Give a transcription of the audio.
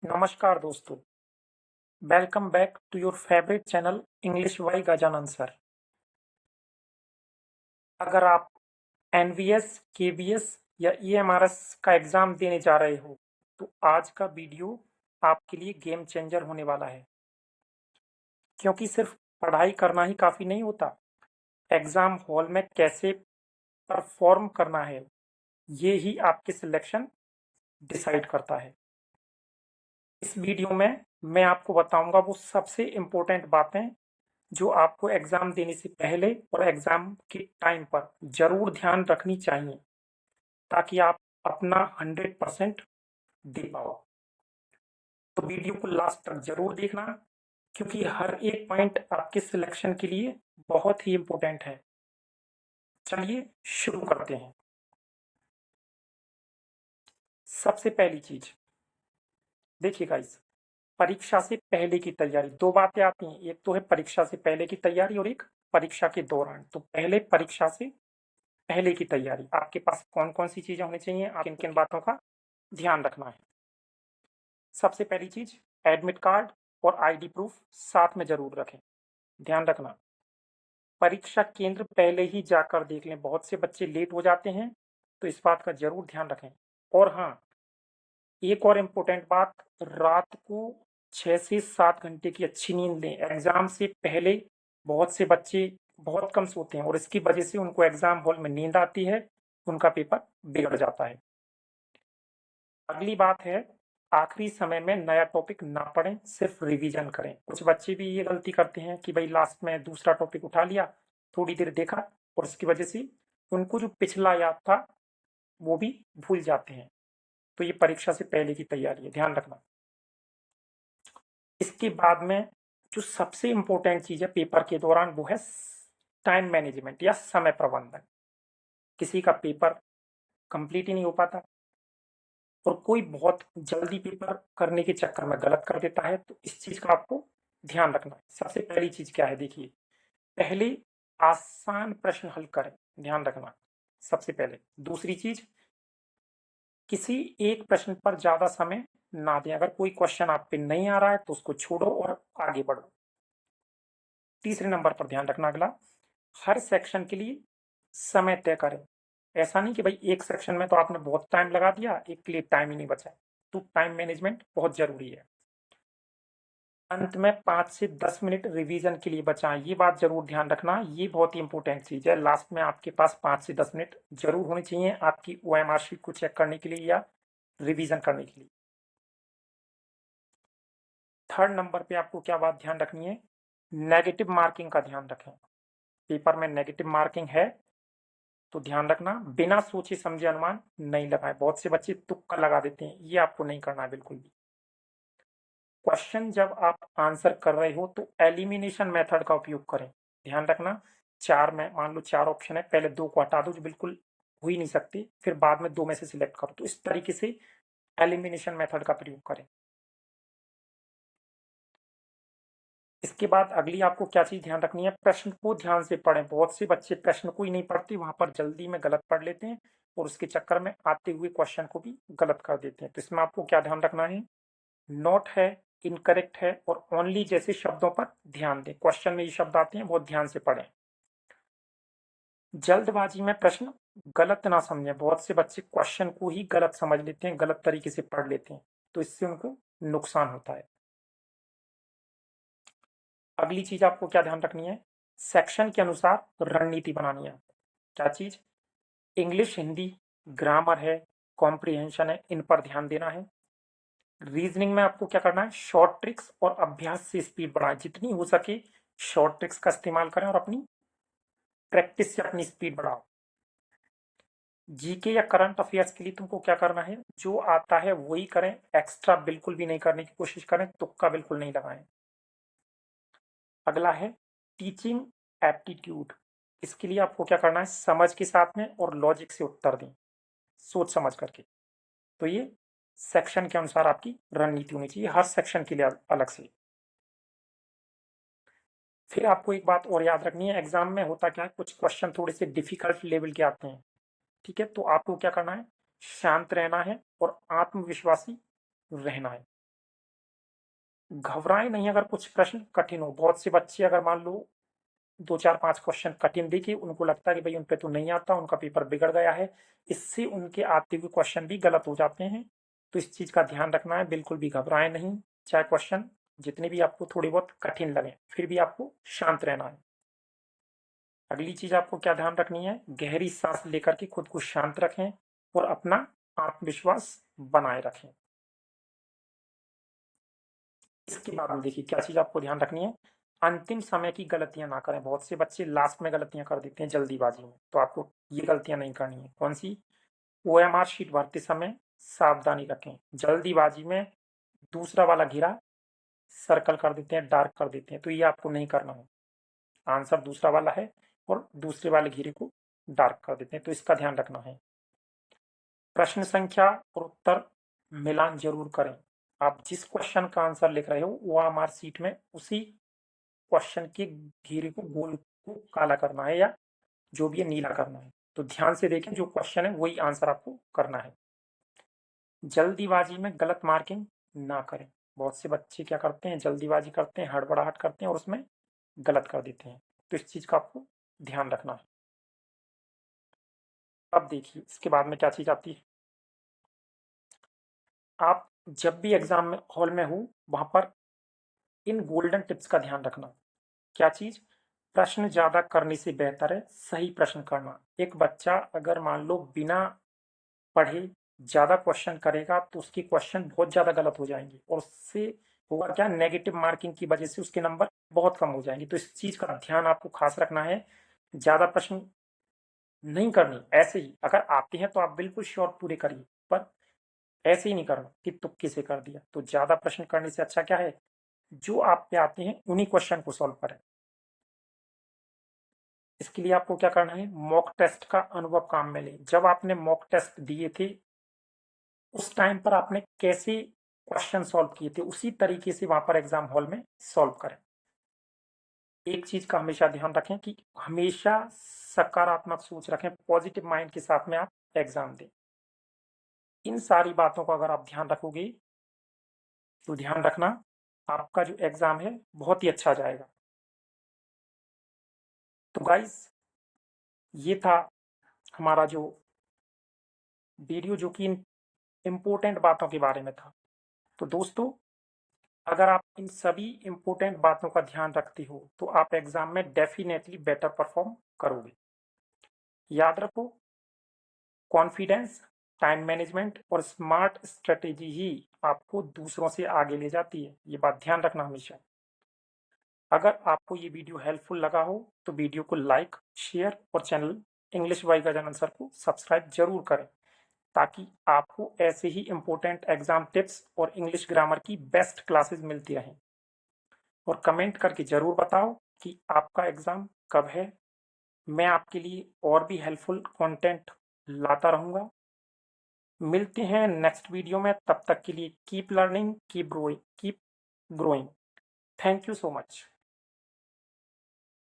नमस्कार दोस्तों, welcome back to your favourite channel English by Gajanan sir. अगर आप एनवीएस, केवीएस या ईएमआरएस का एग्जाम देने जा रहे हो, तो आज का वीडियो आपके लिए गेम चेंजर होने वाला है। क्योंकि सिर्फ पढ़ाई करना ही काफ़ी नहीं होता, एग्जाम हॉल में कैसे परफॉर्म करना है, ये ही आपके सिलेक्शन डिसाइड करता है। इस वीडियो में मैं आपको बताऊंगा वो सबसे इम्पोर्टेंट बातें जो आपको एग्जाम देने से पहले और एग्जाम के टाइम पर जरूर ध्यान रखनी चाहिए ताकि आप अपना 100% दे पाओ। तो वीडियो को लास्ट तक जरूर देखना क्योंकि हर एक पॉइंट आपके सिलेक्शन के लिए बहुत ही इम्पोर्टेंट है। चलिए शुरू करते हैं। सबसे पहली चीज देखिए गाइस, परीक्षा से पहले की तैयारी। दो बातें आती हैं, एक तो है परीक्षा से पहले की तैयारी और एक परीक्षा के दौरान। तो पहले परीक्षा से पहले की तैयारी, आपके पास कौन कौन सी चीजें होनी चाहिए, आप किन किन बातों का ध्यान रखना है। सबसे पहली चीज, एडमिट कार्ड और आईडी प्रूफ साथ में जरूर रखें। ध्यान रखना, परीक्षा केंद्र पहले ही जाकर देख लें। बहुत से बच्चे लेट हो जाते हैं, तो इस बात का जरूर ध्यान रखें। और हाँ, एक और इम्पोर्टेंट बात, रात को 6 से 7 घंटे की अच्छी नींद लें। एग्जाम से पहले बहुत से बच्चे बहुत कम सोते हैं और इसकी वजह से उनको एग्जाम हॉल में नींद आती है, उनका पेपर बिगड़ जाता है। अगली बात है, आखिरी समय में नया टॉपिक ना पढ़ें, सिर्फ रिवीजन करें। कुछ बच्चे भी ये गलती करते हैं कि भाई लास्ट में दूसरा टॉपिक उठा लिया, थोड़ी देर देखा और उसकी वजह से उनको जो पिछला याद था वो भी भूल जाते हैं। तो ये परीक्षा से पहले की तैयारी है, ध्यान रखना। इसके बाद में जो सबसे इम्पोर्टेंट चीज है पेपर के दौरान, वो है टाइम मैनेजमेंट या समय प्रबंधन। किसी का पेपर कंप्लीट ही नहीं हो पाता और कोई बहुत जल्दी पेपर करने के चक्कर में गलत कर देता है, तो इस चीज का आपको ध्यान रखना है। सबसे पहली चीज क्या है, देखिए, पहले आसान प्रश्न हल करें, ध्यान रखना सबसे पहले। दूसरी चीज, किसी एक प्रश्न पर ज्यादा समय ना दें। अगर कोई क्वेश्चन आप पे नहीं आ रहा है तो उसको छोड़ो और आगे बढ़ो। तीसरे नंबर पर ध्यान रखना अगला, हर सेक्शन के लिए समय तय करें। ऐसा नहीं कि भाई एक सेक्शन में तो आपने बहुत टाइम लगा दिया, एक के लिए टाइम ही नहीं बचा। तो टाइम मैनेजमेंट बहुत जरूरी है। अंत में 5 से 10 मिनट रिवीजन के लिए बचाएं, ये बात जरूर ध्यान रखना, ये बहुत ही इंपॉर्टेंट चीज है। लास्ट में आपके पास 5 से 10 मिनट जरूर होने चाहिए आपकी ओएमआर शीट को चेक करने के लिए या रिवीजन करने के लिए। थर्ड नंबर पे आपको क्या बात ध्यान रखनी है, नेगेटिव मार्किंग का ध्यान रखें। पेपर में नेगेटिव मार्किंग है तो ध्यान रखना, बिना सोचे समझे अनुमान नहीं लगाएं। बहुत से बच्चे तुक्का लगा देते हैं, ये आपको नहीं करना है बिल्कुल भी। क्वेश्चन जब आप आंसर कर रहे हो तो एलिमिनेशन मेथड का उपयोग करें। ध्यान रखना, चार में मान लो 4 ऑप्शन है, पहले 2 को हटा दो जो बिल्कुल हो ही नहीं सकती, फिर बाद में 2 में से सिलेक्ट करो। तो इस तरीके से एलिमिनेशन मेथड का प्रयोग करें। इसके बाद अगली आपको क्या चीज ध्यान रखनी है, प्रश्न को ध्यान से पढ़ें। बहुत से बच्चे प्रश्न को ही नहीं पढ़ते, वहां पर जल्दी में गलत पढ़ लेते हैं और उसके चक्कर में आते हुए क्वेश्चन को भी गलत कर देते हैं। तो इसमें आपको क्या ध्यान रखना है, नॉट है, इनकरेक्ट है और ओनली जैसे शब्दों पर ध्यान दें। क्वेश्चन में ये शब्द आते हैं, बहुत ध्यान से पढ़ें। जल्दबाजी में प्रश्न गलत ना समझें। बहुत से बच्चे क्वेश्चन को ही गलत समझ लेते हैं, गलत तरीके से पढ़ लेते हैं, तो इससे उनको नुकसान होता है। अगली चीज आपको क्या ध्यान रखनी है, सेक्शन के अनुसार रणनीति बनानी है। क्या चीज, इंग्लिश, हिंदी, ग्रामर है, कॉम्प्रिहेंशन है, इन पर ध्यान देना है। रीजनिंग में आपको क्या करना है, शॉर्ट ट्रिक्स और अभ्यास से स्पीड बढ़ाएं। जितनी हो सके शॉर्ट ट्रिक्स का इस्तेमाल करें और अपनी प्रैक्टिस से अपनी स्पीड बढ़ाओ। जीके या करंट अफेयर्स के लिए तुमको क्या करना है, जो आता है वही करें, एक्स्ट्रा बिल्कुल भी नहीं करने की कोशिश करें, तुक्का बिल्कुल नहीं लगाएं। अगला है टीचिंग एप्टीट्यूड। इसके लिए आपको क्या करना है, समझ के साथ में और लॉजिक से उत्तर दें, सोच समझ करके। तो ये सेक्शन के अनुसार आपकी रणनीति होनी चाहिए, हर सेक्शन के लिए अलग से। फिर आपको एक बात और याद रखनी है, एग्जाम में होता क्या है, कुछ क्वेश्चन थोड़े से डिफिकल्ट लेवल के आते हैं, ठीक है। तो आपको क्या करना है, शांत रहना है और आत्मविश्वासी रहना है। घबराएं नहीं अगर कुछ प्रश्न कठिन हो। बहुत से बच्चे अगर मान लो 2 4 5 क्वेश्चन कठिन दिखे, उनको लगता है कि भाई उन पे तो नहीं आता, उनका पेपर बिगड़ गया है, इससे उनके आते हुए क्वेश्चन भी गलत हो जाते हैं। तो इस चीज़ का ध्यान रखना है, बिल्कुल भी घबराएं नहीं। चाहे क्वेश्चन जितने भी आपको थोड़ी बहुत कठिन लगे, फिर भी आपको शांत रहना है। अगली चीज आपको क्या ध्यान रखनी है, गहरी सांस लेकर के खुद को शांत रखें और अपना आत्मविश्वास बनाए रखें। इसके बाद में देखिए क्या चीज आपको ध्यान रखनी है, अंतिम समय की गलतियां ना करें। बहुत से बच्चे लास्ट में गलतियां कर देते हैं जल्दीबाजी में, तो आपको ये गलतियां नहीं करनी है। कौन सी, ओएमआर शीट भरते समय सावधानी रखें। जल्दीबाजी में दूसरा वाला घेरा सर्कल कर देते हैं, डार्क कर देते हैं, तो ये आपको नहीं करना है। आंसर दूसरा वाला है और दूसरे वाले घेरे को डार्क कर देते हैं, तो इसका ध्यान रखना है। प्रश्न संख्या और उत्तर मिलान जरूर करें। आप जिस क्वेश्चन का आंसर लिख रहे हो वो हमारी सीट में उसी क्वेश्चन के घेरे को गोल को काला करना है, या जो भी है नीला करना है। तो ध्यान से देखें, जो क्वेश्चन है वही आंसर आपको करना है। जल्दीबाजी में गलत मार्किंग ना करें। बहुत से बच्चे क्या करते हैं, जल्दीबाजी करते हैं, हड़बड़ाहट करते हैं और उसमें गलत कर देते हैं, तो इस चीज का आपको ध्यान रखना है। अब देखिए इसके बाद में क्या चीज आती है, आप जब भी एग्जाम में हॉल में हो वहां पर इन गोल्डन टिप्स का ध्यान रखना। क्या चीज, प्रश्न ज्यादा करने से बेहतर है सही प्रश्न करना। एक बच्चा अगर मान लो बिना पढ़े ज्यादा क्वेश्चन करेगा तो उसके क्वेश्चन बहुत ज्यादा गलत हो जाएंगे और उससे होगा क्या, नेगेटिव मार्किंग की वजह से उसके नंबर बहुत कम हो जाएंगे। तो इस चीज का ध्यान आपको खास रखना है, ज्यादा प्रश्न नहीं करनी। ऐसे ही अगर आते हैं तो आप बिल्कुल श्योर पूरे करिए, पर ऐसे ही नहीं करना कि तुक्के से कर दिया। तो ज्यादा प्रश्न करने से अच्छा क्या है, जो आप पे आते हैं उन्हीं क्वेश्चन को सॉल्व करें। इसके लिए आपको क्या करना है, मॉक टेस्ट का अनुभव काम में ले। जब आपने मॉक टेस्ट दिए थे उस टाइम पर आपने कैसे क्वेश्चन सॉल्व किए थे, उसी तरीके से वहां पर एग्जाम हॉल में सॉल्व करें। एक चीज का हमेशा ध्यान रखें कि हमेशा सकारात्मक सोच रखें, पॉजिटिव माइंड के साथ में आप एग्जाम दें। इन सारी बातों का अगर आप ध्यान रखोगे तो ध्यान रखना आपका जो एग्जाम है बहुत ही अच्छा जाएगा। तो गाइस ये था हमारा जो वीडियो, जो कि इम्पोर्टेंट बातों के बारे में था। तो दोस्तों अगर आप इन सभी इम्पोर्टेंट बातों का ध्यान रखते हो तो आप एग्जाम में डेफिनेटली बेटर परफॉर्म करोगे। याद रखो, कॉन्फिडेंस, टाइम मैनेजमेंट और स्मार्ट स्ट्रेटेजी ही आपको दूसरों से आगे ले जाती है। ये बात ध्यान रखना हमेशा। अगर आपको ये वीडियो हेल्पफुल लगा हो तो वीडियो को लाइक, शेयर और channel English by Gajanan sir को सब्सक्राइब जरूर करें, ताकि आपको ऐसे ही इम्पोर्टेंट एग्जाम टिप्स और इंग्लिश ग्रामर की बेस्ट क्लासेस मिलती रहें। और कमेंट करके जरूर बताओ कि आपका एग्जाम कब है। मैं आपके लिए और भी हेल्पफुल कंटेंट लाता रहूँगा। मिलते हैं नेक्स्ट वीडियो में, तब तक के लिए keep learning, keep growing, keep growing. Thank you so much.